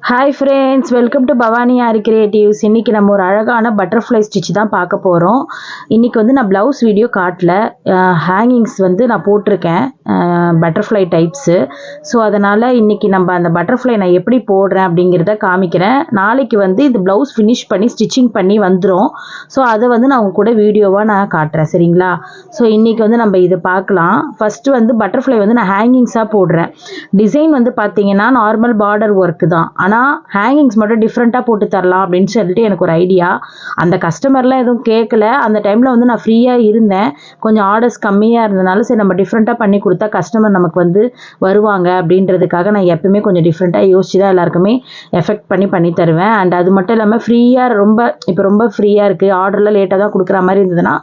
Hi friends, welcome to Bhavani aari creatives. இன்றைக்கி நம்ம ஒரு அழகான பட்டர்ஃப்ளை ஸ்டிச் தான் பார்க்க போகிறோம். இன்றைக்கி வந்து நான் ப்ளவுஸ் வீடியோ காட்டல, ஹேங்கிங்ஸ் வந்து நான் போட்டிருக்கேன் பட்டர்ஃப்ளை டைப்ஸு. ஸோ அதனால் இன்றைக்கி நம்ம அந்த பட்டர்ஃப்ளை நான் எப்படி போடுறேன் அப்படிங்கிறத காமிக்கிறேன். நாளைக்கு வந்து இந்த ப்ளவுஸ் ஃபினிஷ் பண்ணி ஸ்டிச்சிங் பண்ணி வந்துடும். ஸோ அதை வந்து நான் உங்க கூட வீடியோவாக நான் காட்டுறேன், சரிங்களா? ஸோ இன்றைக்கி வந்து நம்ம இதை பார்க்கலாம். ஃபஸ்ட்டு வந்து பட்டர்ஃப்ளை வந்து நான் ஹேங்கிங்ஸாக போடுறேன். டிசைன் வந்து பார்த்தீங்கன்னா நார்மல் பார்டர் ஒர்க்கு தான், ஆனால் ஹேங்கிங்ஸ் மட்டும் டிஃப்ரெண்ட்டாக போட்டு தரலாம் அப்படின்னு சொல்லிட்டு எனக்கு ஒரு ஐடியா. அந்த கஸ்டமர்லாம் எதுவும் கேட்கல. அந்த டைமில் வந்து நான் ஃப்ரீயாக இருந்தேன், கொஞ்சம் ஆர்டர்ஸ் கம்மியாக இருந்தனால சரி நம்ம டிஃப்ரெண்ட்டாக பண்ணி கொடுத்தா கஸ்டமர் நமக்கு வந்து வருவாங்க அப்படின்றதுக்காக நான் எப்பவுமே கொஞ்சம் டிஃப்ரெண்ட்டாக யோசிச்சு தான் எல்லாருக்குமே எஃபெக்ட் பண்ணி தருவேன். அண்ட் அது மட்டும் இல்லாமல் ஃப்ரீயாக ரொம்ப ஃப்ரீயாக இருக்குது, ஆர்டர்லாம் லேட்டாக தான் கொடுக்குற மாதிரி இருந்ததுன்னா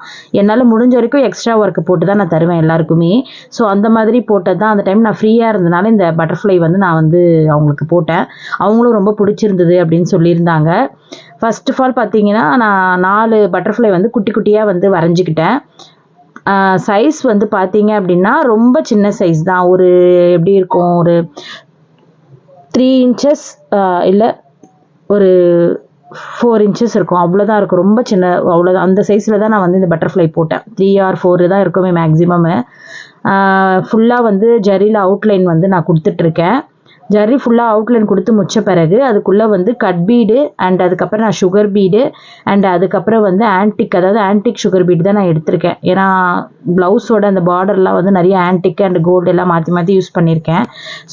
என்னால் முடிஞ்ச வரைக்கும் எக்ஸ்ட்ரா ஒர்க்கு போட்டு தான் நான் தருவேன் எல்லாருக்குமே. ஸோ அந்த மாதிரி போட்டது தான். அந்த டைம் நான் ஃப்ரீயாக இருந்தனால இந்த பட்டர்ஃப்ளை வந்து நான் வந்து அவங்களுக்கு போட்டேன். அவங்களும் ரொம்ப பிடிச்சிருந்தது அப்படின்னு சொல்லியிருந்தாங்க. ஃபர்ஸ்ட் ஆஃப் ஆல் பார்த்தீங்கன்னா நான் 4 பட்டர்ஃப்ளை வந்து குட்டி குட்டியாக வந்து வரைஞ்சிக்கிட்டேன். சைஸ் வந்து பார்த்தீங்க அப்படின்னா ரொம்ப சின்ன சைஸ் தான். ஒரு எப்படி இருக்கும், ஒரு 3 இன்ச்சஸ் இல்லை ஒரு 4 இன்ச்சஸ் இருக்கும், அவ்வளோதான் இருக்கும். ரொம்ப சின்ன, அவ்வளோதான். அந்த சைஸில் தான் நான் வந்து இந்த பட்டர்ஃப்ளை போட்டேன். 3 or 4 தான் இருக்குமே மேக்ஸிமம்மு. ஃபுல்லாக வந்து ஜரியில் அவுட்லைன் வந்து நான் கொடுத்துட்ருக்கேன். ஜரி ஃபுல்லாக அவுட்லைன் கொடுத்து முடிச்ச பிறகு அதுக்குள்ளே வந்து கட் பீடு அண்ட் அதுக்கப்புறம் நான் சுகர் பீடு அண்ட் அதுக்கப்புறம் வந்து ஆன்டிக் சுகர் பீடு தான் நான் எடுத்திருக்கேன். ஏன்னா ப்ளவுஸோட அந்த பார்டர்லாம் வந்து நிறைய ஆன்டிக் அண்ட் கோல்டு எல்லாம் மாற்றி யூஸ் பண்ணியிருக்கேன்.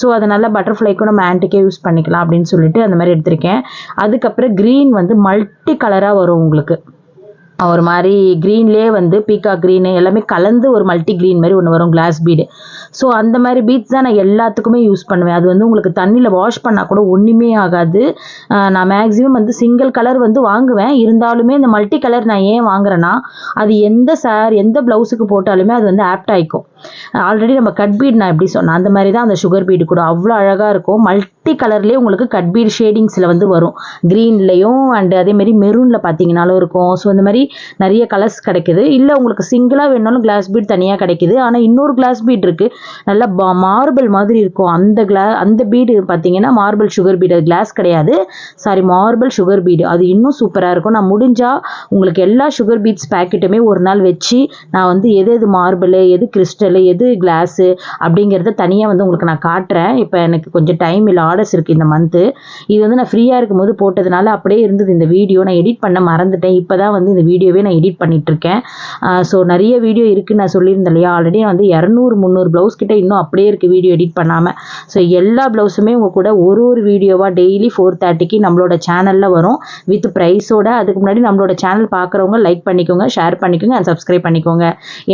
ஸோ அதனால் பட்டர்ஃப்ளைக்கும் நம்ம ஆன்டிக்கே யூஸ் பண்ணிக்கலாம் அப்படின்னு சொல்லிட்டு அந்த மாதிரி எடுத்திருக்கேன். அதுக்கப்புறம் க்ரீன் வந்து மல்டி கலராக வரும் உங்களுக்கு. ஒரு மாதிரி க்ரீன்லேயே வந்து பீகாக் க்ரீனு எல்லாமே கலந்து ஒரு மல்டி க்ரீன் மாதிரி ஒன்று வரும், கிளாஸ் பீடு. ஸோ அந்த மாதிரி பீட்ஸ் தான் நான் எல்லாத்துக்குமே யூஸ் பண்ணுவேன். அது வந்து உங்களுக்கு தண்ணியில் வாஷ் பண்ணால் கூட ஒன்றுமே ஆகாது. நான் மேக்ஸிமம் வந்து சிங்கிள் கலர் வந்து வாங்குவேன். இருந்தாலுமே இந்த மல்டி கலர் நான் ஏன் வாங்குறேன்னா, அது எந்த ப்ளவுஸுக்கு போட்டாலுமே அது வந்து ஆப்ட் ஆகிக்கும். ஆல்ரெடி நம்ம கட் பீட் நான் எப்படி சொன்னேன் அந்த மாதிரி தான் அந்த சுகர் பீடு கூட அவ்வளோ அழகாக இருக்கும். மல்டி கலர்லேயே உங்களுக்கு கட் பீட் ஷேடிங்ஸில் வந்து வரும், க்ரீன்லேயும் அண்ட் அதேமாரி மெரூனில் பார்த்தீங்கன்னாலும் இருக்கும். ஸோ இந்த மாதிரி நிறைய கலர்ஸ் கிடைக்குது. இல்லை உங்களுக்கு சிங்கிளாக வேணாலும் கிளாஸ் பீட் தனியாக கிடைக்குது. ஆனால் இன்னொரு கிளாஸ் பீட் இருக்குது, நல்லா மார்பிள் மாதிரி இருக்கும். அந்த பீடு பார்த்தீங்கன்னா மார்பிள் சுகர் பீடு, அது கிளாஸ் கிடையாது, சாரி, மார்பிள் சுகர் பீடு. அது இன்னும் சூப்பராக இருக்கும். நான் முடிஞ்சால் உங்களுக்கு எல்லா சுகர் பீட்ஸ் பேக்கெட்டுமே ஒரு நாள் வச்சு நான் வந்து எது மார்பிள், எது கிறிஸ்டல், எது கிளாஸு அப்படிங்கிறத தனியாக வந்து உங்களுக்கு நான் காட்டுறேன். இப்போ எனக்கு கொஞ்சம் டைம் இல்லை, ஆர்டர்ஸ் இருக்குது இந்த மந்த்து. இது வந்து நான் ஃப்ரீயாக இருக்கும்போது போட்டதுனால அப்படியே இருந்தது இந்த வீடியோ. நான் எடிட் பண்ண மறந்துட்டேன். இப்போ தான் வந்து இந்த வீடியோவே நான் எடிட் பண்ணிகிட்ருக்கேன். ஸோ நிறைய வீடியோ இருக்குதுன்னு நான் சொல்லியிருந்தேன் இல்லையா, ஆல்ரெடி வந்து 200-300 ப்ளவுஸ் கிட்ட இன்னும் அப்படியே இருக்குது வீடியோ எடிட் பண்ணாமல். ஸோ எல்லா ப்ளவுஸுமே உங்கள் கூட ஒரு வீடியோவாக டெய்லி 4:30க்கு நம்மளோட சேனலில் வரும் வித் ப்ரைஸோட. அதுக்கு முன்னாடி நம்மளோட சேனல் பார்க்குறவங்க லைக் பண்ணிக்கோங்க, ஷேர் பண்ணிக்கோங்க அண்ட் சப்ஸ்கிரைப் பண்ணிக்கோங்க.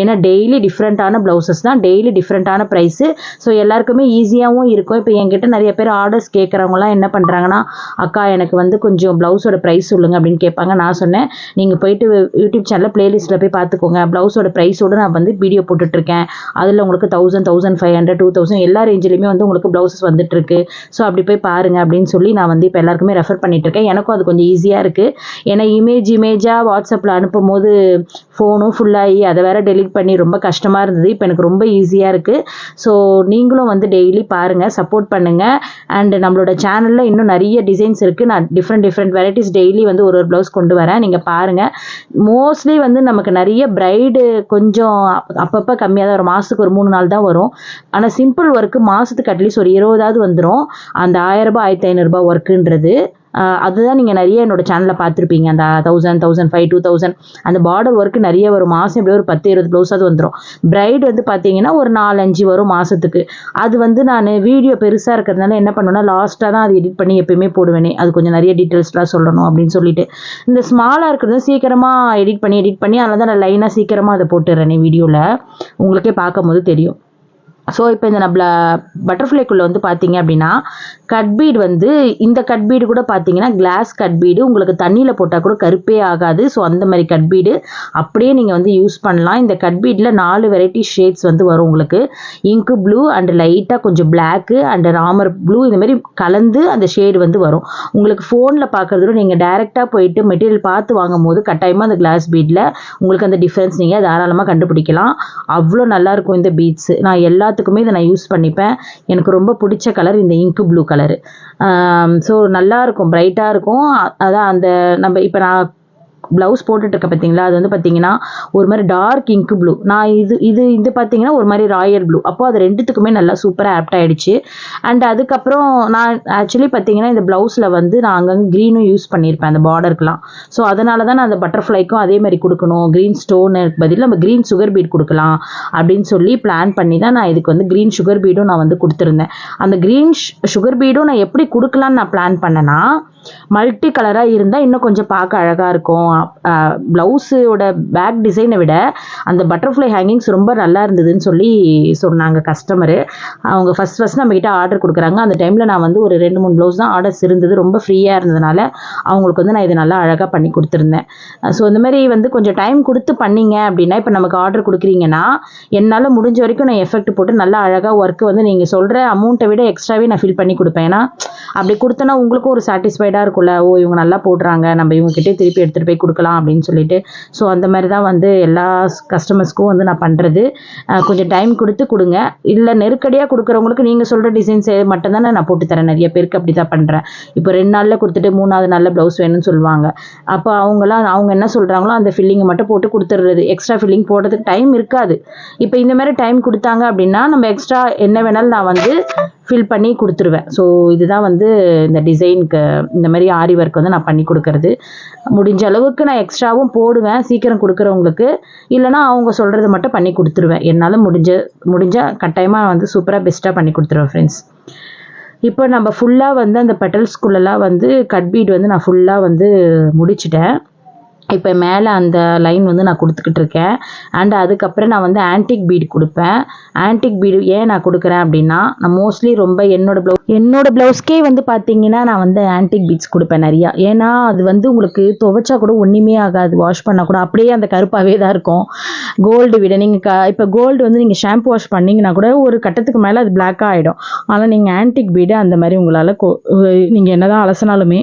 ஏன்னா டெய்லி டிஃப்ரெண்ட்டான ப்ளவுசஸ் தான், டெய்லி டிஃப்ரெண்ட்டான ப்ரைஸு. ஸோ எல்லாருக்குமே ஈஸியாகவும் இருக்கும். இப்போ என்கிட்ட நிறைய பேர் ஆர்டர்ஸ் கேட்குறவங்களாம் என்ன பண்ணுறாங்கன்னா, அக்கா எனக்கு வந்து கொஞ்சம் ப்ளவுஸோட ப்ரைஸ் சொல்லுங்கள் அப்படின்னு கேட்பாங்க. நான் சொன்னேன், நீங்கள் போயிட்டு யூடியூப் சேனலில் ப்ளேலிஸ்ட்டில் போய் பார்த்துக்கோங்க, ப்ளவுஸோட ப்ரைஸோடு நான் வந்து வீடியோ போட்டுட்ருக்கேன். அதில் உங்களுக்கு 1000, 1500, 2000 எல்லா ரேஞ்சிலையுமே வந்து உங்களுக்கு ப்ளவுசஸ் வந்துட்டுருக்கு. ஸோ அப்படி போய் பாருங்கள் அப்படின்னு சொல்லி நான் வந்து இப்போ எல்லாருக்குமே ரெஃபர் பண்ணிகிட்ருக்கேன். எனக்கும் அது கொஞ்சம் ஈஸியாக இருக்குது. ஏன்னா இமேஜாக வாட்ஸ்அப்பில் அனுப்பும் போது ஃபோனும் ஃபுல்லாகி அதை வேறு டெலிட் பண்ணி ரொம்ப கஷ்டமாக இருந்தது. இப்போ எனக்கு ரொம்ப ஈஸியாக இருக்குது. ஸோ நீங்களும் வந்து டெய்லி பாருங்கள், சப்போர்ட் பண்ணுங்கள். அண்ட் நம்மளோட சேனலில் இன்னும் நிறைய டிசைன்ஸ் இருக்குது. நான் டிஃப்ரெண்ட் வெரைட்டிஸ் டெய்லி வந்து ஒரு ப்ளவுஸ் கொண்டு வரேன், நீங்கள் பாருங்கள். மோஸ்ட்லி வந்து நமக்கு நிறைய பிரைடு கொஞ்சம் அப்பப்போ கம்மியாக தான் வரும், மாதத்துக்கு ஒரு 3 நாள் தான் வரும். ஆனால் சிம்பிள் ஒர்க்கு மாதத்துக்கு அட்லீஸ்ட் ஒரு 20 வந்துடும். அந்த 1000 ரூபாய் 1500 ஒர்க்குன்றது அதுதான் நீங்கள் நிறைய என்னோட சேனலில் பார்த்துருப்பீங்க. அந்த 1000, 1500, 2000 அந்த பார்டர் ஒர்க்கு நிறைய வரும். மாதம் எப்படியோ ஒரு 10-20 ப்ளவுஸாவது வந்துடும். பிரைட் வந்து பார்த்தீங்கன்னா ஒரு 4-5 வரும் மாதத்துக்கு. அது வந்து நான் வீடியோ பெருசாக இருக்கிறதுனால என்ன பண்ணுவேன்னா, லாஸ்ட்டாக தான் அது எடிட் பண்ணி எப்பயுமே போடுவேனே, அது கொஞ்சம் நிறைய டீட்டெயில்ஸ்லாம் சொல்லணும் அப்படின்னு சொல்லிட்டு. இந்த ஸ்மாலாக இருக்கிறது சீக்கிரமாக எடிட் பண்ணி அதனால தான் நான் லைனாக சீக்கிரமாக அதை போட்டுடுறேனே வீடியோவில், உங்களுக்கே பார்க்கும்போது தெரியும். ஸோ இப்போ இந்த நம்மள பட்டர்ஃப்ளைக்குள்ளே வந்து பார்த்தீங்க அப்படின்னா கட் பீடு வந்து இந்த கட் பீடு கூட பார்த்தீங்கன்னா கிளாஸ் கட் பீடு, உங்களுக்கு தண்ணியில் போட்டால் கூட கருப்பே ஆகாது. ஸோ அந்த மாதிரி கட் பீடு அப்படியே நீங்கள் வந்து யூஸ் பண்ணலாம். இந்த கட் பீடில் 4 வெரைட்டி ஷேட்ஸ் வந்து வரும் உங்களுக்கு. இங்கு ப்ளூ அண்ட் லைட்டாக கொஞ்சம் பிளாக்கு அண்ட் ராமர் ப்ளூ, இந்த மாதிரி கலந்து அந்த ஷேடு வந்து வரும். உங்களுக்கு ஃபோனில் பார்க்குறதோட நீங்கள் டைரெக்டாக போயிட்டு மெட்டீரியல் பார்த்து வாங்கும் போது கட்டாயமாக அந்த கிளாஸ் பீடில் உங்களுக்கு அந்த டிஃப்ரென்ஸ் நீங்கள் தாராளமாக கண்டுபிடிக்கலாம். அவ்வளோ நல்லாயிருக்கும் இந்த பீட்ஸு. நான் எல்லாத்துக்குமே இதை நான் யூஸ் பண்ணிப்பேன். எனக்கு ரொம்ப பிடிச்ச கலர் இந்த இங்கு ப்ளூ கலர். கலரு. ஸோ நல்லாயிருக்கும், பிரைட்டாக இருக்கும். அதான் அந்த நம்ம இப்போ நான் ப்ளவுஸ் போட்டுட்ருக்கேன் பார்த்தீங்களா, அது வந்து பார்த்தீங்கன்னா ஒரு மாதிரி டார்க் இங்க் ப்ளூ. நான் இது பார்த்தீங்கன்னா ஒரு மாதிரி ராயல் ப்ளூ. அப்போ அது ரெண்டுத்துக்குமே நல்லா சூப்பராக ஆப்ட் ஆகிடுச்சு. அண்ட் அதுக்கப்புறம் நான் ஆக்சுவலி பார்த்தீங்கன்னா இந்த ப்ளவுஸில் வந்து நான் அங்கங்கே க்ரீனும் யூஸ் பண்ணியிருப்பேன் அந்த பார்டருக்குலாம். ஸோ அதனால தான் நான் அந்த பட்டர்ஃப்ளைக்கும் அதே மாதிரி கொடுக்கணும், க்ரீன் ஸ்டோனுக்கு பதில் நம்ம க்ரீன் சுகர் பீட் கொடுக்கலாம் அப்படின்னு சொல்லி பிளான் பண்ணி தான் நான் இதுக்கு வந்து க்ரீன் சுகர் பீடும் நான் வந்து கொடுத்துருந்தேன். அந்த க்ரீன் சுகர் பீடும் நான் எப்படி கொடுக்கலான்னு நான் பிளான் பண்ணேன்னா, மல்டி கலராக இருந்தால் இன்னும் கொஞ்சம் பார்க்க அழகாக இருக்கும். ப்ளவுஸோட பேக் டிசைனை விட அந்த பட்டர்ஃப்ளை ஹேங்கிங்ஸ் ரொம்ப நல்லா இருந்ததுன்னு சொல்லி சொன்னாங்க கஸ்டமரு. அவங்க ஃபஸ்ட் நம்மக்கிட்ட ஆர்டர் கொடுக்குறாங்க. அந்த டைமில் நான் வந்து ஒரு 2-3 ப்ளவுஸ் தான் ஆர்டர்ஸ் இருந்தது. ரொம்ப ஃப்ரீயாக இருந்ததுனால அவங்களுக்கு வந்து நான் இது நல்லா அழகாக பண்ணி கொடுத்துருந்தேன். ஸோ இந்த மாதிரி வந்து கொஞ்சம் டைம் கொடுத்து பண்ணிங்க அப்படின்னா, இப்போ நமக்கு ஆர்டர் கொடுக்குறீங்கன்னா என்னால் முடிஞ்ச வரைக்கும் நான் எஃபெக்ட் போட்டு நல்லா அழகாக ஒர்க்கு வந்து நீங்கள் சொல்கிற அமௌண்ட்டை விட எக்ஸ்ட்ராவே நான் ஃபில் பண்ணி கொடுப்பேன். ஏன்னா அப்படி கொடுத்தனா உங்களுக்கும் ஒரு சாட்டிஸ்ஃபைடாக இருக்கும்ல, ஓ இவங்க நல்லா போடுறாங்க, நம்ம இவங்ககிட்டே திருப்பி எடுத்துகிட்டு போய் கொடுக்கலாம் அப்படின்னு சொல்லிட்டு. ஸோ அந்த மாதிரி தான் வந்து எல்லா கஸ்டமர்ஸ்க்கும் வந்து நான் பண்ணுறது. கொஞ்சம் டைம் கொடுத்து கொடுங்க. இல்லை நெருக்கடியாக கொடுக்குறவங்களுக்கு நீங்கள் சொல்கிற டிசைன்ஸ் மட்டும்தானே நான் போட்டு தரேன். நிறைய பேருக்கு அப்படி தான் பண்ணுறேன். இப்போ 2 நாளில் கொடுத்துட்டு 3வது நாளில் ப்ளவுஸ் வேணும்னு சொல்லுவாங்க. அப்போ அவங்க என்ன சொல்கிறாங்களோ அந்த ஃபில்லிங்கை மட்டும் போட்டு கொடுத்துட்றது. எக்ஸ்ட்ரா ஃபில்லிங் போடுறதுக்கு டைம் இருக்காது. இப்போ இந்த மாதிரி டைம் கொடுத்தாங்க அப்படின்னா நம்ம எக்ஸ்ட்ரா என்ன வேணாலும் நான் வந்து ஃபில் பண்ணி கொடுத்துருவேன். ஸோ இதுதான் வந்து இந்த டிசைனுக்கு இந்த மாதிரி ஆரி ஒர்க் வந்து நான் பண்ணி கொடுக்கறது. முடிஞ்ச அளவுக்கு நான் எக்ஸ்ட்ராவும் போடுவேன் சீக்கிரம் கொடுக்குறவங்களுக்கு. இல்லைனா அவங்க சொல்கிறத மட்டும் பண்ணி கொடுத்துருவேன். என்னால் முடிஞ்சால் கட்டாயமாக வந்து சூப்பராக பெஸ்ட்டாக பண்ணி கொடுத்துருவேன் ஃப்ரெண்ட்ஸ். இப்போ நம்ம ஃபுல்லாக வந்து அந்த பெட்டல்ஸ்குள்ளெல்லாம் வந்து கட் பீட் வந்து நான் ஃபுல்லாக வந்து முடிச்சிட்டேன். இப்போ மேலே அந்த லைன் வந்து நான் கொடுத்துக்கிட்டு இருக்கேன். அண்ட் அதுக்கப்புறம் நான் வந்து ஆன்டிக் பீடு கொடுப்பேன். ஆன்டிக் பீடு ஏன் நான் கொடுக்குறேன் அப்படின்னா, நான் மோஸ்ட்லி ரொம்ப என்னோட ப்ளவுஸ்க்கே வந்து பார்த்தீங்கன்னா நான் வந்து ஆன்டிக் பீட்ஸ் கொடுப்பேன் நிறையா. ஏன்னா அது வந்து உங்களுக்கு துவைச்சா கூட ஒன்றுமே ஆகாது, வாஷ் பண்ணால் கூட அப்படியே அந்த கருப்பாகவே தான் இருக்கும். கோல்டு விட நீங்கள் இப்போ கோல்டு வந்து நீங்கள் ஷாம்பு வாஷ் பண்ணிங்கன்னா கூட ஒரு கட்டத்துக்கு மேலே அது பிளாக்காக ஆகிடும். ஆனால் நீங்கள் ஆன்டிக் பீடு அந்த மாதிரி உங்களால் நீங்கள் என்ன தான் அலசினாலுமே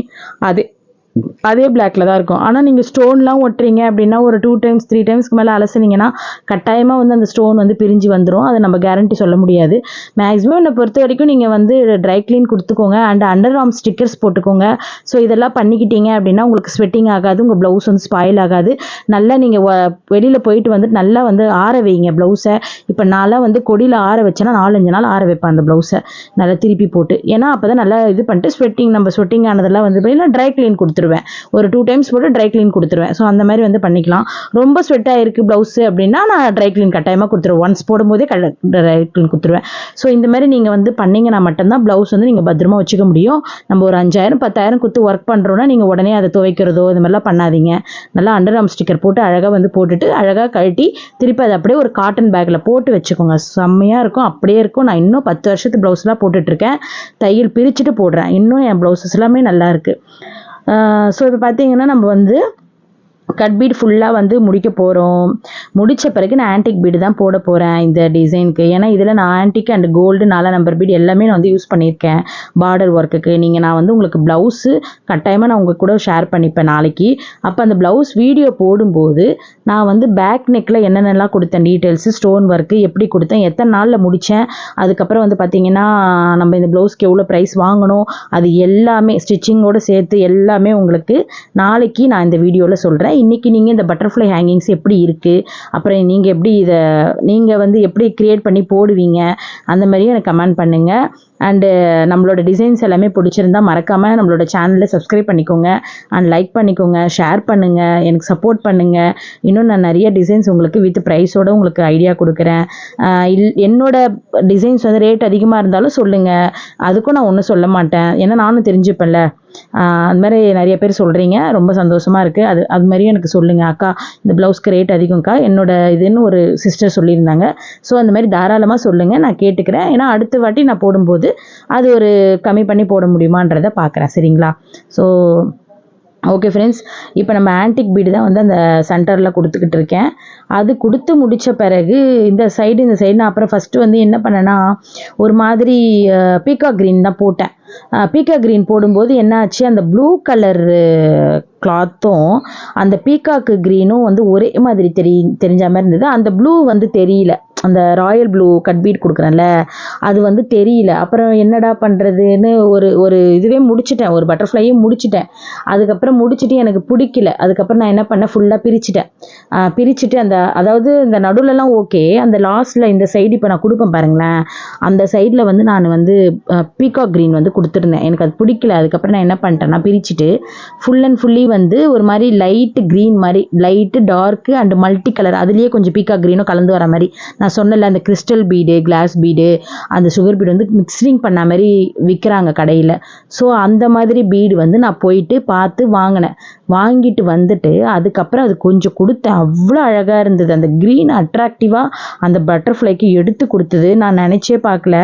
அதே பிளாக்ல தான் இருக்கும். ஆனால் நீங்கள் ஸ்டோன்லாம் ஒட்டுறீங்க அப்படின்னா ஒரு 2 டைம்ஸ் 3 டைம்ஸ்க்கு மேலே அலசினீங்கன்னா கட்டாயமாக வந்து அந்த ஸ்டோன் வந்து பிரிஞ்சு வந்துடும். அதை நம்ம கேரண்டி சொல்ல முடியாது. மேக்ஸிமம் என்னை பொறுத்த வரைக்கும் நீங்கள் வந்து ட்ரை க்ளீன் கொடுத்துக்கோங்க. அண்ட் அண்டர் ஆர்ம் ஸ்டிக்கர்ஸ் போட்டுக்கோங்க. ஸோ இதெல்லாம் பண்ணிக்கிட்டீங்க அப்படின்னா உங்களுக்கு ஸ்வெட்டிங் ஆகாது, உங்கள் ப்ளவுஸ் வந்து ஸ்பாயில் ஆகாது. நல்லா நீங்கள் வெளியில் போயிட்டு வந்துட்டு நல்லா வந்து ஆற வைங்க ப்ளவுஸை. இப்போ நான்லாம் வந்து கொடியில் ஆற வச்சேன்னா 4-5 நாள் ஆற வைப்பேன் அந்த ப்ளவுஸை நல்லா திருப்பி போட்டு. ஏன்னா அப்போ தான் நல்லா இது பண்ணிட்டு ஸ்வெட்டிங் ஆனதெல்லாம் வந்து ட்ரை க்ளீன் கொடுத்துருவேன். ஒரு 2 டைம்ஸ் போட்டு ட்ரை க்ளீன் கொடுத்துருவேன். ஸோ அந்த மாதிரி வந்து பண்ணிக்கலாம். ரொம்ப ஸ்வெட் ஆகிருக்கு ப்ளவுஸு அப்படின்னா நான் ட்ரை க்ளீன் கட்டாயமாக கொடுத்துருவேன். ஒன்ஸ் போடும்போதே ட்ரை க்ளீன் கொடுத்துருவேன். ஸோ இந்த மாதிரி நீங்கள் வந்து பண்ணிங்கன்னா மட்டும்தான் ப்ளவுஸ் வந்து நீங்கள் பத்திரமா வச்சுக்க முடியும். நம்ம ஒரு 5,000-10,000 கொடுத்து ஒர்க் பண்ணுறோன்னா நீங்கள் உடனே அதை துவைக்கிறதோ இந்த மாதிரிலாம் பண்ணாதீங்க. நல்லா அண்டர் ஆர்ம் ஸ்டிக்கர் போட்டு அழகாக வந்து போட்டுட்டு அழகாக கழட்டி திருப்பி அதை அப்படியே ஒரு காட்டன் பேக்கில் போட்டு வச்சுக்கோங்க. செம்மையாக இருக்கும், அப்படியே இருக்கும். நான் இன்னும் 10 வருஷத்து ப்ளவுஸ்லாம் போட்டுட்ருக்கேன். தையல் பிரிச்சுட்டு போடுறேன். இன்னும் என் ப்ளவுஸஸ் எல்லாமே நல்லா இருக்குது. ஸோ இப்போ பார்த்தீங்கன்னா நம்ம வந்து கட் பீட் ஃபுல்லாக வந்து முடிக்க போகிறோம். முடித்த பிறகு நான் ஆன்டிக் பீடு தான் போட போகிறேன் இந்த டிசைனுக்கு. ஏன்னா இதில் நான் antique and gold 4 number bead எல்லாமே நான் வந்து யூஸ் பண்ணியிருக்கேன் பார்டர் ஒர்க்குக்கு. நான் வந்து உங்களுக்கு ப்ளவுஸு கட்டாயமாக நான் உங்கள் கூட ஷேர் பண்ணிப்பேன் நாளைக்கு. அப்போ அந்த ப்ளவுஸ் வீடியோ போடும்போது நான் வந்து பேக் நெக்கில் என்னென்னலாம் கொடுத்தேன் டீட்டெயில்ஸு, ஸ்டோன் ஒர்க்கு எப்படி கொடுத்தேன், எத்தனை நாளில் முடித்தேன், அதுக்கப்புறம் வந்து பார்த்திங்கன்னா நம்ம இந்த ப்ளவுஸ்க்கு எவ்வளோ ப்ரைஸ் வாங்கணும், அது எல்லாமே ஸ்டிச்சிங்கோடு சேர்த்து எல்லாமே உங்களுக்கு நாளைக்கு நான் இந்த வீடியோவில் சொல்கிறேன். இன்றைக்கி நீங்கள் இந்த பட்டர்ஃப்ளை ஹேங்கிங்ஸ் எப்படி இருக்குது, அப்புறம் நீங்கள் வந்து எப்படி க்ரியேட் பண்ணி போடுவீங்க, அந்த மாதிரியும் எனக்கு கமெண்ட் பண்ணுங்கள். அண்டு நம்மளோட டிசைன்ஸ் எல்லாமே பிடிச்சிருந்தா மறக்காமல் நம்மளோட சேனலை சப்ஸ்கிரைப் பண்ணிக்கோங்க அண்ட் லைக் பண்ணிக்கோங்க, ஷேர் பண்ணுங்கள், எனக்கு சப்போர்ட் பண்ணுங்கள். இன்னும் நான் நிறைய டிசைன்ஸ் உங்களுக்கு வித் ப்ரைஸோடு உங்களுக்கு ஐடியா கொடுக்குறேன். என்னோட டிசைன்ஸ் வந்து ரேட் அதிகமாக இருந்தாலும் சொல்லுங்கள், அதுக்கும் நான் ஒன்றும் சொல்ல மாட்டேன். ஏன்னா நானும் தெரிஞ்சுப்பேன்ல. அது மாதிரி நிறைய பேர் சொல்கிறீங்க, ரொம்ப சந்தோஷமாக இருக்குது. அது மாதிரியும் எனக்கு சொல்லுங்கள், அக்கா இந்த ப்ளவுஸ்க்கு ரேட் அதிகம்க்கா என்னோட இதுன்னு ஒரு சிஸ்டர் சொல்லியிருந்தாங்க. ஸோ அந்த மாதிரி தாராளமாக சொல்லுங்கள், நான் கேட்டுக்கிறேன். ஏன்னா அடுத்த வாட்டி நான் போடும்போது அது ஒரு கம்மி பண்ணி போட முடியுமான்றதை பார்க்குறேன். சரிங்களா? ஸோ ஓகே ஃப்ரெண்ட்ஸ், இப்போ நம்ம ஆன்டிக் பீடு தான் வந்து அந்த சென்டரில் கொடுத்துக்கிட்டு இருக்கேன். அது கொடுத்து முடித்த பிறகு இந்த சைடு நான் அப்புறம் ஃபஸ்ட்டு வந்து என்ன பண்ணேன்னா ஒரு மாதிரி பீகாக் க்ரீன் தான் போட்டேன். பீகாக் க்ரீன் போடும்போது என்னாச்சு, அந்த ப்ளூ கலர் கிளாத்தும் அந்த பீகாக்கு க்ரீனும் வந்து ஒரே மாதிரி தெரிஞ்ச மாதிரி இருந்தது. அந்த ப்ளூ வந்து தெரியல. அந்த ராயல் ப்ளூ கட் பீட் கொடுக்குறேன்ல அது வந்து தெரியல. அப்புறம் என்னடா பண்ணுறதுன்னு ஒரு இதுவே முடிச்சிட்டேன், ஒரு பட்டர்ஃப்ளையே முடிச்சிட்டேன். அதுக்கப்புறம் முடிச்சுட்டு எனக்கு பிடிக்கல. அதுக்கப்புறம் நான் என்ன பண்ணேன், ஃபுல்லாக பிரிச்சுட்டேன். பிரிச்சுட்டு அதாவது இந்த நடுவுலலாம் ஓகே, அந்த லாஸ்ட்டில் இந்த சைடு இப்போ நான் கொடுப்பேன் பாருங்களேன், அந்த சைடில் வந்து நான் வந்து பீகாக் க்ரீன் வந்து கொடுத்துருந்தேன். எனக்கு அது பிடிக்கல. அதுக்கப்புறம் நான் என்ன பண்ணிட்டேன்னா பிரிச்சுட்டு ஃபுல் அண்ட் ஃபுல்லி வந்து ஒரு மாதிரி லைட்டு க்ரீன் மாதிரி, light torque and multi colour, அதுலேயே கொஞ்சம் பீகாக் க்ரீனும் கலந்து வர மாதிரி, நான் சொன்னல அந்த கிறிஸ்டல் பீடு, கிளாஸ் பீடு, அந்த சுகர் பீடு வந்து மிக்சிங் பண்ண மாதிரி விற்கிறாங்க கடையில். ஸோ அந்த மாதிரி பீடு வந்து நான் போயிட்டு பார்த்து வாங்கினேன். வாங்கிட்டு வந்துட்டு அதுக்கப்புறம் அது கொஞ்சம் கொடுத்தேன். அவ்வளோ அழகாக இருந்தது. அந்த க்ரீன் அட்ராக்டிவாக அந்த பட்டர்ஃப்ளைக்கு எடுத்து கொடுத்தது. நான் நினச்சே பார்க்கல.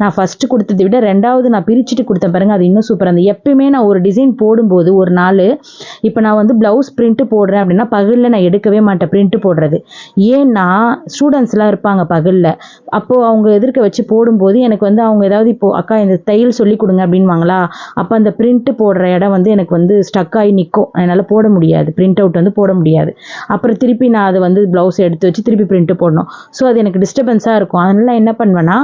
நான் ஃபஸ்ட்டு கொடுத்ததை விட ரெண்டாவது நான் பிரிச்சுட்டு கொடுத்தேன் பாருங்கள், அது இன்னும் சூப்பராக இருந்தது. எப்பயுமே நான் ஒரு டிசைன் போடும்போது ஒரு நாள், இப்போ நான் வந்து ப்ளவுஸ் பிரிண்ட்டு போடுறேன் அப்படின்னா பகலில் நான் எடுக்கவே மாட்டேன் பிரிண்ட்டு போடுறது. ஏன்னா ஸ்டூடெண்ட்ஸ்லாம் இருப்பாங்க பகலில், அப்போது அவங்க எதிர்க்க வச்சு போடும்போது எனக்கு வந்து அவங்க ஏதாவது இப்போது அக்கா இந்த தையல் சொல்லி கொடுங்க அப்படின்வாங்களா, அப்போ அந்த பிரிண்ட்டு போடுற இடம் வந்து எனக்கு வந்து ஸ்டக் ஆகி நிற்கும். என்னால் போட முடியாது, பிரிண்ட் அவுட் வந்து போட முடியாது. அப்புறம் திருப்பி நான் அதை வந்து ப்ளவுஸ் எடுத்து வச்சு திருப்பி பிரிண்ட்டு போடணும். ஸோ அது எனக்கு டிஸ்டர்பன்ஸாக இருக்கும். அதனால் என்ன பண்ணுவேன்னா,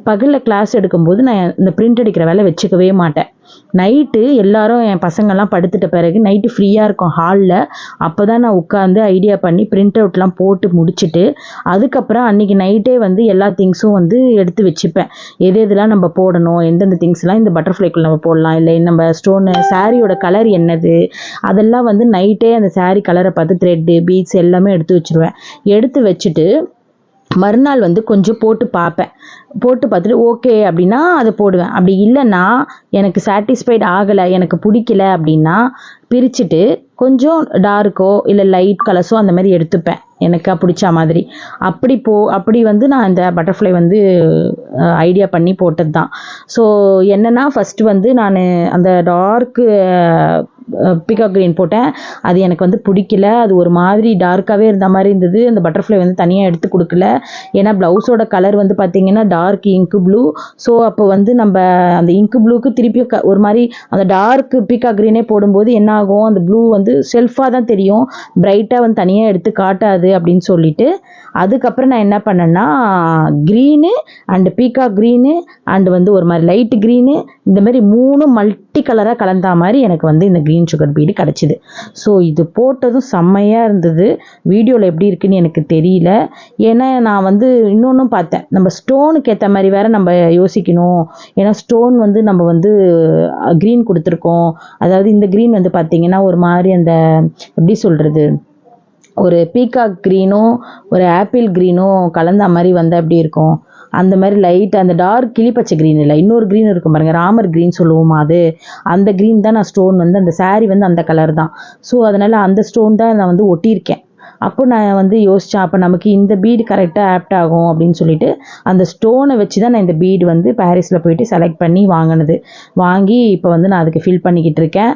பகலில் கிளாஸ் எடுக்கும்போது நான் இந்த பிரிண்ட் அடிக்கிற வேலை வச்சுக்கவே மாட்டேன். நைட்டு எல்லாரும் என் பசங்கள்லாம் படுத்துட்ட பிறகு நைட்டு ஃப்ரீயாக இருக்கும் ஹாலில், அப்போ தான் நான் உட்காந்து ஐடியா பண்ணி பிரிண்ட் அவுட்லாம் போட்டு முடிச்சுட்டு அதுக்கப்புறம் அன்றைக்கி நைட்டே வந்து எல்லா திங்ஸும் வந்து எடுத்து வச்சுப்பேன். எதெல்லாம் நம்ம போடணும், எந்தெந்த திங்ஸ்லாம் இந்த பட்டர்ஃப்ளைக்குள்ள நம்ம போடலாம், இல்லை நம்ம ஸ்டோனு சாரியோட கலர் என்னது, அதெல்லாம் வந்து நைட்டே அந்த சாரீ கலரை பார்த்து த்ரெட்டு பீட்ஸ் எல்லாமே எடுத்து வச்சுருவேன். எடுத்து வச்சுட்டு மறுநாள் வந்து கொஞ்சம் போட்டு பார்ப்பேன். போட்டு பார்த்துட்டு ஓகே அப்படின்னா அதை போடுவேன். அப்படி இல்லைன்னா எனக்கு சாட்டிஸ்ஃபைட் ஆகலை, எனக்கு பிடிக்கல அப்படின்னா பிரிச்சுட்டு கொஞ்சம் டார்க்கோ இல்லை லைட் கலர்ஸோ அந்த மாதிரி எடுத்துப்பேன் எனக்கு பிடிச்ச மாதிரி. அப்படி வந்து நான் இந்த பட்டர்ஃப்ளை வந்து ஐடியா பண்ணி போட்டது தான். ஸோ என்னென்னா ஃபஸ்ட்டு வந்து நான் அந்த டார்க்கு பீகாக் க்ரீன் போட்டேன். அது எனக்கு வந்து பிடிக்கல. அது ஒரு மாதிரி டார்க்காகவே இருந்த மாதிரி இருந்தது. அந்த பட்டர்ஃப்ளை வந்து தனியாக எடுத்து கொடுக்கல. ஏன்னா ப்ளவுஸோட கலர் வந்து பார்த்திங்கன்னா டார்க் இங்கு ப்ளூ. ஸோ அப்போ வந்து நம்ம அந்த இங்கு ப்ளூக்கு திருப்பி ஒரு மாதிரி அந்த டார்க் பீகாக் க்ரீனே போடும்போது என்ன ஆகும், அந்த ப்ளூ வந்து செல்ஃபாக தான் தெரியும், பிரைட்டாக வந்து தனியாக எடுத்து காட்டாது அப்படின்னு சொல்லிட்டு அதுக்கப்புறம் நான் என்ன பண்ணேன்னா green and peacock green and வந்து ஒரு மாதிரி லைட்டு க்ரீனு, இந்த மாதிரி 3 மல்டி கலராக கலந்தா மாதிரி எனக்கு வந்து இந்த க்ரீன் சுகர் பீடு கிடச்சிது. ஸோ இது போட்டதும் செம்மையாக இருந்தது. வீடியோவில் எப்படி இருக்குன்னு எனக்கு தெரியல. ஏன்னா நான் வந்து இன்னொன்றும் பார்த்தேன், நம்ம ஸ்டோனுக்கு ஏற்ற மாதிரி வேறு நம்ம யோசிக்கணும். ஏன்னா ஸ்டோன் வந்து நம்ம வந்து க்ரீன் கொடுத்துருக்கோம். அதாவது இந்த க்ரீன் வந்து பார்த்திங்கன்னா ஒரு மாதிரி அந்த எப்படி சொல்கிறது, ஒரு பீகாக் க்ரீனும் ஒரு ஆப்பிள் க்ரீனும் கலந்த மாதிரி வந்தால் எப்படி இருக்கும், அந்த மாதிரி லைட் அந்த டார்க் கிளிப்பச்சை க்ரீன் இல்லை, இன்னொரு க்ரீன் இருக்கும் பாருங்கள், ராமர் க்ரீன் சொல்லுவோமா, அது அந்த க்ரீன் தான் நான் ஸ்டோன் வந்து அந்த சாரீ வந்து அந்த கலர் தான். ஸோ அதனால் அந்த ஸ்டோன் தான் நான் வந்து ஒட்டியிருக்கேன். அப்போ நான் வந்து யோசித்தேன், அப்போ நமக்கு இந்த பீடு கரெக்டாக ஆப்ட் ஆகும் அப்படின்னு சொல்லிட்டு அந்த ஸ்டோனை வச்சு தான் நான் இந்த பீடு வந்து பாரிஸில் போயிட்டு செலக்ட் பண்ணி வாங்கி இப்போ வந்து நான் அதுக்கு ஃபில் பண்ணிக்கிட்டு இருக்கேன்.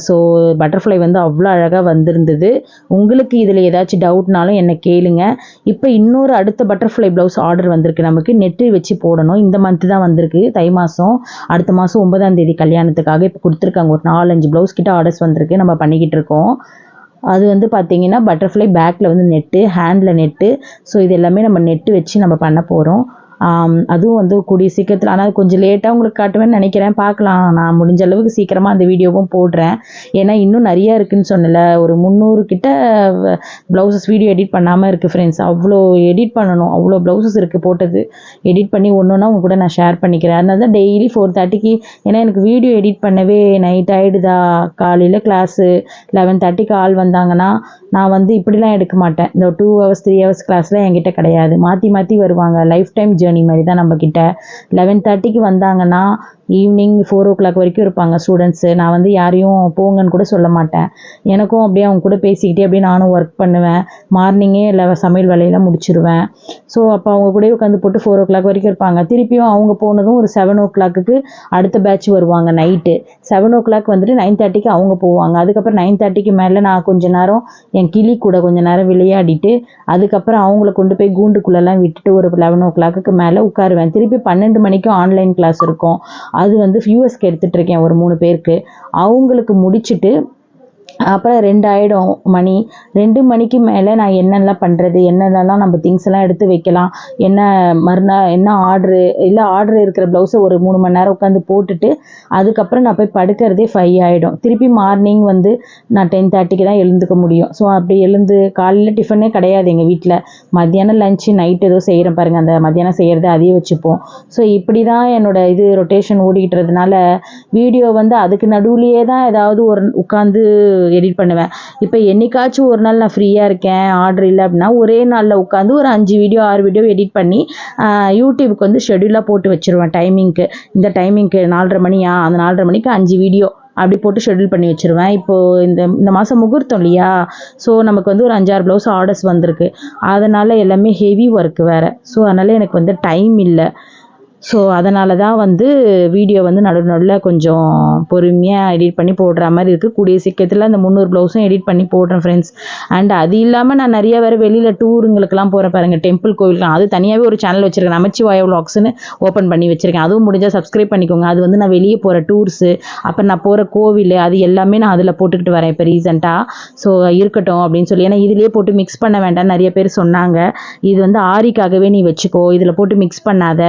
ஸோ பட்டர்ஃப்ளை வந்து அவ்வளோ அழகாக வந்திருந்தது. உங்களுக்கு இதில் ஏதாச்சும் டவுட்னாலும் என்னை கேளுங்க. இப்போ இன்னொரு அடுத்த பட்டர்ஃப்ளை ப்ளவுஸ் ஆர்டர் வந்திருக்கு, நமக்கு நெட்டு வச்சு போடணும். இந்த மந்த்து தான் வந்திருக்கு, தை மாதம். அடுத்த மாதம் 9ஆம் தேதி கல்யாணத்துக்காக இப்போ கொடுத்துருக்காங்க. ஒரு 4-5 ப்ளவுஸ் கிட்ட ஆர்டர்ஸ் வந்திருக்கு, நம்ம பண்ணிக்கிட்டு இருக்கோம். அது வந்து பார்த்திங்கன்னா பட்டர்ஃப்ளை பேக்கில் வந்து நெட்டு, ஹேண்டில் நெட்டு. ஸோ இது எல்லாமே நம்ம நெட்டு வச்சு நம்ம பண்ண போகிறோம். அதுவும் வந்து கூடிய சீக்கிரத்தில், ஆனால் கொஞ்சம் லேட்டாக உங்களுக்கு காட்டுவேன்னு நினைக்கிறேன், பார்க்கலாம். நான் முடிஞ்ச அளவுக்கு சீக்கிரமாக அந்த வீடியோவும் போடுறேன். ஏன்னா இன்னும் நிறையா இருக்குதுன்னு சொன்னல, ஒரு 300 கிட்ட ப்ளவுசஸ் வீடியோ எடிட் பண்ணாமல் இருக்குது ஃப்ரெண்ட்ஸ். அவ்வளோ எடிட் பண்ணணும், அவ்வளோ ப்ளவுசஸ் இருக்குது போட்டது. எடிட் பண்ணி ஒன்றுனா உங்க கூட நான் ஷேர் பண்ணிக்கிறேன். அதனால தான் டெய்லி 4:30க்கு, ஏன்னா எனக்கு வீடியோ எடிட் பண்ணவே நைட் ஆகிடுதா. காலையில் கிளாஸு 11:30க்கு ஆள் வந்தாங்கன்னா நான் வந்து இப்படிலாம் எடுக்க மாட்டேன். இந்த 2 hours 3 hours கிளாஸ்லாம் என்கிட்ட கிடையாது, மாற்றி மாற்றி வருவாங்க. லைஃப் டைம் ஜேர்னி மாதிரி தான் நம்மக்கிட்ட. 11:30க்கு வந்தாங்கன்னா ஈவினிங் 4 o'clock வரைக்கும் இருப்பாங்க ஸ்டூடெண்ட்ஸு. நான் வந்து யாரையும் போங்கன்னு கூட சொல்ல மாட்டேன். எனக்கும் அப்படியே அவங்க கூட பேசிக்கிட்டே அப்படியே நானும் ஒர்க் பண்ணுவேன். மார்னிங்கே இல்லை சமையல் வேலையெல்லாம் முடிச்சிடுவேன். ஸோ அப்போ அவங்க கூட உட்காந்து போட்டு 4 o'clock வரைக்கும் இருப்பாங்க. திருப்பியும் அவங்க போனதும் ஒரு 7 o'clockக்கு அடுத்த பேட்ச் வருவாங்க நைட்டு. 7 o'clock வந்துட்டு 9:30க்கு அவங்க போவாங்க. அதுக்கப்புறம் 9:30க்கு மேலே நான் கொஞ்சம் நேரம் என் கிளி கூட கொஞ்சம் நேரம் விளையாடிட்டு அதுக்கப்புறம் அவங்கள கொண்டு போய் கூண்டுக்குள்ளெல்லாம் விட்டுட்டு ஒரு 11 o'clockக்கு மேலே உட்காருவேன். திருப்பி 12 மணிக்கும் ஆன்லைன் கிளாஸ் இருக்கும். அது வந்து யூஎஸ்க்கு எடுத்துகிட்ருக்கேன் ஒரு 3 பேருக்கு. அவங்களுக்கு முடிச்சுட்டு அப்புறம் 2 ஆகிடும் மணி. 2 மணிக்கு மேலே நான் என்னென்னலாம் பண்ணுறது, என்னென்னலாம் நம்ம திங்ஸ் எல்லாம் எடுத்து வைக்கலாம், என்ன மறுநாள் என்ன ஆர்டரு இல்லை ஆர்டர் இருக்கிற ப்ளவுஸை ஒரு 3 மணி நேரம் உட்காந்து போட்டுட்டு அதுக்கப்புறம் நான் போய் படுக்கிறதே 5 ஆகிடும். திருப்பி மார்னிங் வந்து நான் 10:30க்கு தான் எழுந்துக்க முடியும். ஸோ அப்படி எழுந்து காலையில் டிஃபனே கிடையாது எங்கள் வீட்டில். மத்தியானம் லஞ்சு நைட் ஏதோ செய்கிறேன் பாருங்கள், அந்த மத்தியானம் செய்கிறது அதையே வச்சுப்போம். ஸோ இப்படி தான் இது ரொட்டேஷன் ஓடிக்கிட்டுறதுனால வீடியோ வந்து அதுக்கு நடுவுலையே தான் ஏதாவது ஒரு உட்காந்து எடிட் பண்ணுவேன். இப்போ என்னைக்காச்சும் ஒரு நாள் நான் ஃப்ரீயாக இருக்கேன், ஆர்டர் இல்லை அப்படின்னா ஒரே நாளில் உட்காந்து ஒரு 5 வீடியோ 6 வீடியோ எடிட் பண்ணி யூடியூபுக்கு வந்து ஷெடியூலாக போட்டு வச்சுருவேன். டைமிங்க்கு இந்த டைமிங்க்கு 4:30 மணியா, அந்த 4:30 மணிக்கு 5 வீடியோ அப்படி போட்டு ஷெடியூல் பண்ணி வச்சுருவேன். இப்போது இந்த மாதம் முகூர்த்தம் இல்லையா, ஸோ நமக்கு வந்து ஒரு 5-6 ப்ளவுஸ் ஆர்டர்ஸ் வந்திருக்கு. அதனால் எல்லாமே ஹெவி ஒர்க்கு வேறு. ஸோ அதனால் எனக்கு வந்து டைம் இல்லை. ஸோ அதனால தான் வந்து வீடியோ வந்து நடுவில் கொஞ்சம் பொறுமையாக எடிட் பண்ணி போடுற மாதிரி இருக்குது. கூடிய சீக்கிரத்தில் அந்த 300 ப்ளவுஸும் எடிட் பண்ணி போடுறேன் ஃப்ரெண்ட்ஸ். அண்ட் அது இல்லாமல் நான் நிறைய வேறு வெளியில் டூருங்களுக்கெல்லாம் போகிறேன் பாருங்கள், டெம்பிள் கோவிலுக்குலாம். அது தனியாகவே ஒரு சேனல் வச்சுருக்கேன், நமச்சிவாய வ்ளாக்ஸ்னு ஓப்பன் பண்ணி வச்சுருக்கேன். அதுவும் முடிஞ்சால் சப்ஸ்கிரைப் பண்ணிக்கோங்க. அது வந்து நான் வெளியே போகிற டூர்ஸு, அப்புறம் நான் போகிற கோவில், அது எல்லாமே நான் அதில் போட்டுக்கிட்டு வரேன் இப்போ ரீசெண்டாக. ஸோ இருக்கட்டும் அப்படின்னு சொல்லி, ஏன்னா இதிலே போட்டு மிக்ஸ் பண்ண வேண்டாம் நிறைய பேர் சொன்னாங்க. இது வந்து ஆரிக்காகவே நீ வச்சுக்கோ, இதில் போட்டு மிக்ஸ் பண்ணாத,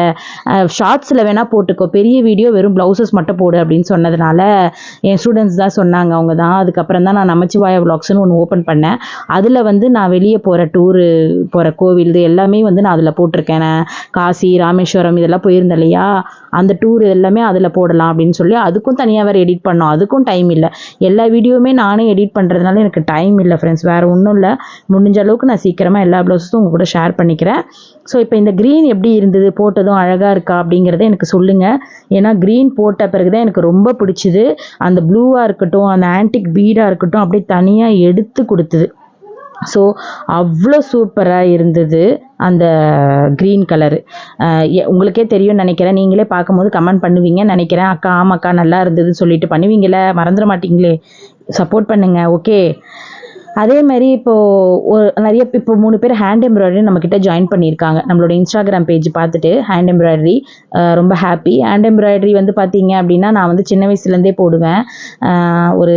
ஷார்ட்ஸில் வேணால் போட்டுக்கோ, பெரிய வீடியோ வெறும் ப்ளவுசஸ் மட்டும் போடு அப்படின்னு சொன்னதுனால என் ஸ்டூடெண்ட்ஸ் தான் சொன்னாங்க. அவங்க தான் அதுக்கப்புறம் தான் நான் நமச்சிவாய வ்ளாக்ஸ்னு ஒன்று ஓப்பன் பண்ணேன். அதில் வந்து நான் வெளியே போகிற டூரு, போகிற கோவில் இது எல்லாமே வந்து நான் அதில் போட்டிருக்கேன். நான் காசி, ராமேஸ்வரம் இதெல்லாம் போயிருந்தேன் இல்லையா, அந்த டூர் எல்லாமே அதில் போடலாம் அப்படின்னு சொல்லி அதுக்கும் தனியாக வேறு எடிட் பண்ணோம். அதுக்கும் டைம் இல்லை. எல்லா வீடியோவுமே நானே எடிட் பண்ணுறதுனால எனக்கு டைம் இல்லை ஃப்ரெண்ட்ஸ். வேறு ஒன்றும் இல்லை. முடிஞ்ச அளவுக்கு நான் சீக்கிரமாக எல்லா ப்ளவுஸும் உங்கள் கூட ஷேர் பண்ணிக்கிறேன். ஸோ இப்போ இந்த க்ரீன் எப்படி இருந்தது, போட்டதும் அழகாக இருக்கா அப்படிங்கிறத எனக்கு சொல்லுங்கள். ஏன்னா க்ரீன் போட்ட பிறகு தான் எனக்கு ரொம்ப பிடிச்சிது. அந்த ப்ளூவாக இருக்கட்டும், அந்த ஆன்டிக் பீடாக இருக்கட்டும், அப்படியே தனியாக எடுத்து கொடுத்துது. ஸோ அவ்வளோ சூப்பராக இருந்தது அந்த க்ரீன் கலரு. உங்களுக்கே தெரியும்னு நினைக்கிறேன், நீங்களே பார்க்கும்போது கமெண்ட் பண்ணுவீங்கன்னு நினைக்கிறேன். அக்கா ஆமாக்கா நல்லா இருந்ததுன்னு சொல்லிட்டு பண்ணுவீங்களே, மறந்துட மாட்டீங்களே, சப்போர்ட் பண்ணுங்கள். ஓகே. அதே மாதிரி நிறைய இப்போ 3 பேர் ஹேண்ட் எம்ப்ராய்டரி நம்மக்கிட்ட ஜாயின் பண்ணியிருக்காங்க. நம்மளோட இன்ஸ்டாகிராம் பேஜ் பார்த்துட்டு ஹேண்ட் எம்ப்ராய்டரி ரொம்ப ஹாப்பி. ஹேண்ட் எம்ப்ராய்டரி வந்து பார்த்தீங்க அப்படின்னா நான் வந்து சின்ன வயசுலேருந்தே போடுவேன். ஒரு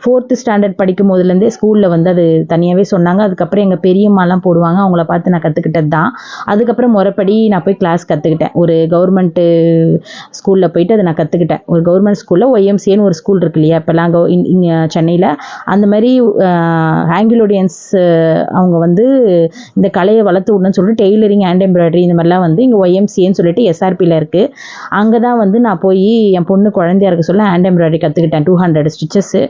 4th ஸ்டாண்டர்ட் படிக்கும் போதுலேருந்தே ஸ்கூலில் வந்து அது தனியாகவே சொன்னாங்க. அதுக்கப்புறம் எங்கள் பெரியம்மாலாம் போடுவாங்க, அவங்கள பார்த்து நான் கற்றுக்கிட்டது தான். அதுக்கப்புறம் முறைப்படி நான் போய் கிளாஸ் கற்றுக்கிட்டேன். ஒரு கவர்மெண்ட்டு ஸ்கூலில் போயிட்டு அதை நான் கற்றுக்கிட்டேன். ஒரு கவர்மெண்ட் ஸ்கூலில் ஒய்எம்சிஏன்னு ஒரு ஸ்கூல் இருக்கு இல்லையா இப்போல்லாம் இங்கே சென்னையில், அந்த மாதிரி ஆங்கிலோடியன்ஸ் அவங்க வந்து இந்த கலையை வளர்த்து விடணும்னு சொல்லிட்டு டெய்லரிங், ஹேண்ட் எம்ப்ராய்டரி இந்த மாதிரிலாம் வந்து இங்கே ஒய்எம்சிஏன்னு சொல்லிட்டு எஸ்ஆர்பியில் இருக்குது. அங்கே தான் வந்து நான் போய் என் பொண்ணு குழந்தையா இருக்க சொல்ல ஹேண்ட் எம்ப்ராய்டரி கற்றுக்கிட்டேன். 200 ஸ்டிச்சஸ்ஸு.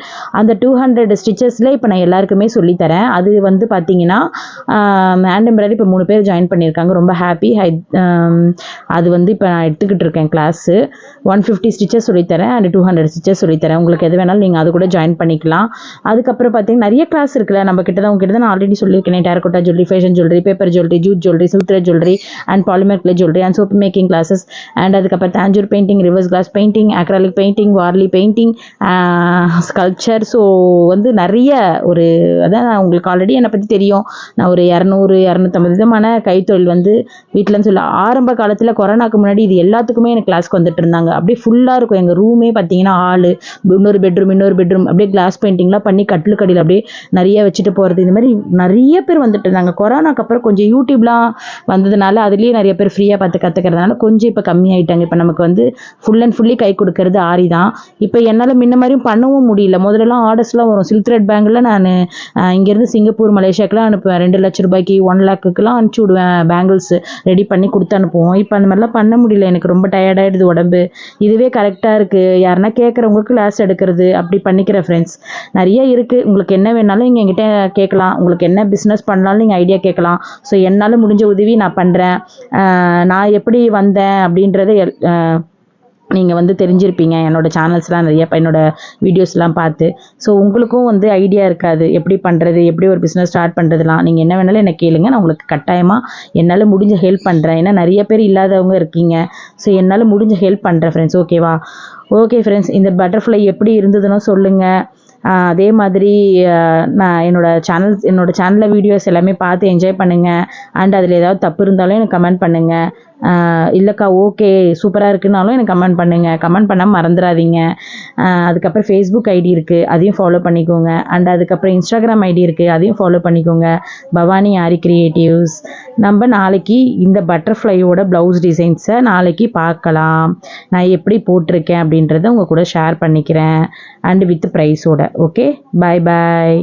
அந்த 200 ஸ்டிச்சஸில் இப்போ நான் எல்லாருக்குமே சொல்லித்தரேன். அது வந்து பார்த்தீங்கன்னா ஹேண்ட் எம்ப்ராய்டரி இப்போ 3 பேர் ஜாயின் பண்ணியிருக்காங்க. ரொம்ப ஹாப்பி. அது வந்து இப்போ நான் எடுத்துக்கிட்டு இருக்கேன் கிளாஸு. 150 ஸ்டிச்சஸ் சொல்லித்தரேன் அண்ட் 200 ஸ்டிச்சஸ் சொல்லித்தரேன். உங்களுக்கு எது வேணாலும் நீங்கள் அது கூட ஜாயின் பண்ணிக்கலாம். அதுக்கப்புறம் பார்த்தீங்கன்னா நிறைய கிளாஸ் இருக்குல்ல நம்ம கிட்ட தான். உங்ககிட்ட தான் நான் ஆல்ரெடி சொல்லியிருக்கேன். Terracotta jewellery, fashion jewellery, paper jewellery, jute jewellery, silk thread jewellery and polymer clay jewellery and soap making classes and அதுக்கப்புறம் Tanjore painting, reverse glass painting, acrylic painting, Warli painting, sculpture. So வந்து நிறைய அதான் உங்களுக்கு ஆல்ரெடி என்னை பற்றி தெரியும். நான் ஒரு 200-250 விதமான கைத்தொழில் வந்து வீட்டிலன்னு சொல்ல ஆரம்ப காலத்தில் கொரோனாக்கு முன்னாடி இது எல்லாத்துக்குமே எனக்கு கிளாஸ்க்கு வந்துட்டு இருந்தாங்க. அப்படியே ஃபுல்லாக இருக்கும் எங்கள் ரூமே பார்த்தீங்கன்னா. இன்னொரு பெட்ரூம் அப்படியே கிளாஸ் பெயிண்டிங்லாம் பண்ணி கட்டிலுக்கடியில் அப்படியே நிறைய வச்சுட்டு போகிறது. இந்த மாதிரி நிறைய பேர் வந்துட்டு இருந்தாங்க. கொரோனாக்கு அப்புறம் கொஞ்சம் யூடியூப்லாம் வந்ததுனால அதுலேயே நிறைய பேர் ஃப்ரீயாக பார்த்து கற்றுக்கிறதுனால கொஞ்சம் இப்போ கம்மியாயிட்டாங்க. இப்போ நமக்கு வந்து ஃபுல் அண்ட் ஃபுல்லி கை கொடுக்கறது ஆரி தான். இப்போ என்னால் முன்ன மாதிரியும் பண்ணவும் முடியல. முதல்லலாம் ஆர்டர்ஸ்லாம் வரும். சில்க் த்ரெட் பேங்கில் நான் இங்கேருந்து சிங்கப்பூர், மலேசியாக்கெலாம் அனுப்புவேன். 2 லட்ச ரூபாய்க்கு 1 லேக்குக்கெலாம் அனுப்பிச்சி விடுவேன். பேங்கிள்ஸ் ரெடி பண்ணி கொடுத்து அனுப்புவோம். இப்போ அந்த மாதிரிலாம் பண்ண முடியல. எனக்கு ரொம்ப டயர்டாகிடுது உடம்பு. இதுவே கரெக்டாக இருக்குது. யாருன்னா கேட்குறவங்களுக்கு கிளாஸ் எடுக்கிறது அப்படி பண்ணிக்கிறேன் ஃப்ரெண்ட்ஸ். நிறைய இருக்குது. உங்களுக்கு என்ன வேணாலும் நீங்கள் என்கிட்ட கேட்கலாம். உங்களுக்கு என்ன பிஸ்னஸ் பண்ணாலும் நீங்கள் ஐடியா கேட்கலாம். ஸோ என்னால் முடிஞ்ச உதவி நான் பண்ணுறேன். நான் எப்படி வந்தேன் அப்படின்றத நீங்கள் வந்து தெரிஞ்சிருப்பீங்க என்னோடய சேனல்ஸ்லாம் நிறைய என்னோடய வீடியோஸ்லாம் பார்த்து. ஸோ உங்களுக்கும் வந்து ஐடியா இருக்காது எப்படி பண்ணுறது, எப்படி ஒரு பிஸ்னஸ் ஸ்டார்ட் பண்ணுறதுலாம். நீங்கள் என்ன வேணாலும் என்ன கேளுங்க, நான் உங்களுக்கு கட்டாயமாக என்னால் முடிஞ்ச ஹெல்ப் பண்ணுறேன். ஏன்னா நிறைய பேர் இல்லாதவங்க இருக்கீங்க. ஸோ என்னால் முடிஞ்ச ஹெல்ப் பண்ணுறேன் ஃப்ரெண்ட்ஸ். ஓகேவா? ஓகே ஃப்ரெண்ட்ஸ், இந்த பட்டர்ஃப்ளை எப்படி இருந்ததுன்னு சொல்லுங்கள். அதே மாதிரி நான் என்னோடய சேனலில் வீடியோஸ் எல்லாமே பார்த்து என்ஜாய் பண்ணுங்கள். அண்ட் அதில் ஏதாவது தப்பு இருந்தாலும் எனக்கு கமெண்ட் பண்ணுங்கள். இல்லைக்கா ஓகே சூப்பராக இருக்குனாலும் எனக்கு கமெண்ட் பண்ணுங்கள். கமெண்ட் பண்ணாமல் மறந்துடாதீங்க. அதுக்கப்புறம் ஃபேஸ்புக் ஐடி இருக்குது, அதையும் ஃபாலோ பண்ணிக்கோங்க. அண்ட் அதுக்கப்புறம் இன்ஸ்டாகிராம் ஐடி இருக்குது, அதையும் ஃபாலோ பண்ணிக்கோங்க. பவானி ஆரி கிரியேட்டிவ்ஸ். நம்ம நாளைக்கு இந்த பட்டர்ஃப்ளையோட ப்ளவுஸ் டிசைன்ஸை நாளைக்கு பார்க்கலாம். நான் எப்படி போட்டிருக்கேன் அப்படின்றத உங்கள் கூட ஷேர் பண்ணிக்கிறேன். அண்ட் வித் ப்ரைஸோட. ஓகே, பாய் பாய்.